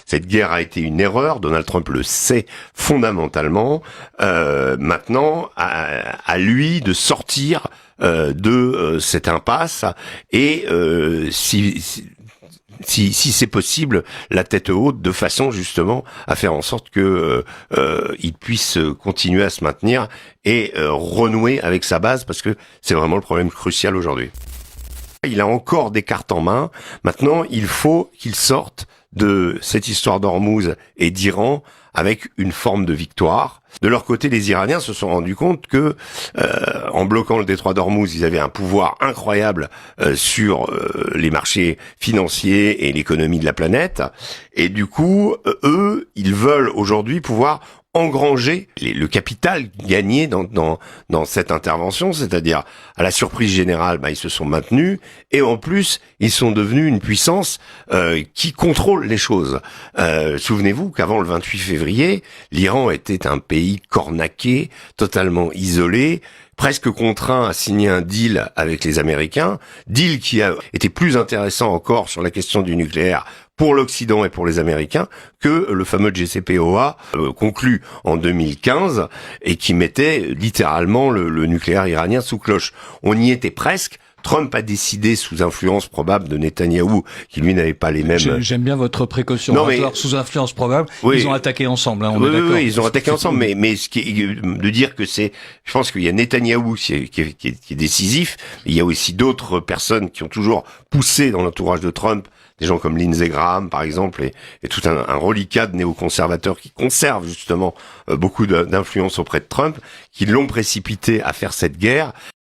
Cette guerre a été une erreur. Donald Trump le sait fondamentalement. Maintenant, à lui de sortir de cette impasse et si c'est possible, la tête haute, de façon justement à faire en sorte que il puisse continuer à se maintenir et renouer avec sa base, parce que c'est vraiment le problème crucial aujourd'hui. Il a encore des cartes en main. Maintenant, il faut qu'il sorte de cette histoire d'Ormuz et d'Iran avec une forme de victoire. De leur côté, les Iraniens se sont rendus compte que, en bloquant le détroit d'Ormuz, ils avaient un pouvoir incroyable sur les marchés financiers et l'économie de la planète. Et du coup, eux, ils veulent aujourd'hui pouvoir engranger le capital gagné dans cette intervention, c'est-à-dire à la surprise générale, ils se sont maintenus et en plus ils sont devenus une puissance qui contrôle les choses. Souvenez-vous qu'avant le 28 février, l'Iran était un pays cornaqué, totalement isolé, presque contraint à signer un deal avec les Américains, deal qui a été plus intéressant encore sur la question du nucléaire pour l'Occident et pour les Américains que le fameux JCPOA conclu en 2015 et qui mettait littéralement le nucléaire iranien sous cloche. On y était presque. Trump a décidé, sous influence probable de Netanyahou, qui lui n'avait pas les mêmes... J'aime bien votre précaution. Non, mais... sous influence probable, oui. Ils ont attaqué ensemble. On est d'accord. Oui, ils ont attaqué ensemble, mais ce qui est, de dire que c'est... Je pense qu'il y a Netanyahou qui est décisif, il y a aussi d'autres personnes qui ont toujours poussé dans l'entourage de Trump, des gens comme Lindsey Graham, par exemple, et tout un reliquat de néoconservateurs qui conservent justement beaucoup d'influence auprès de Trump, qui l'ont précipité à faire cette guerre.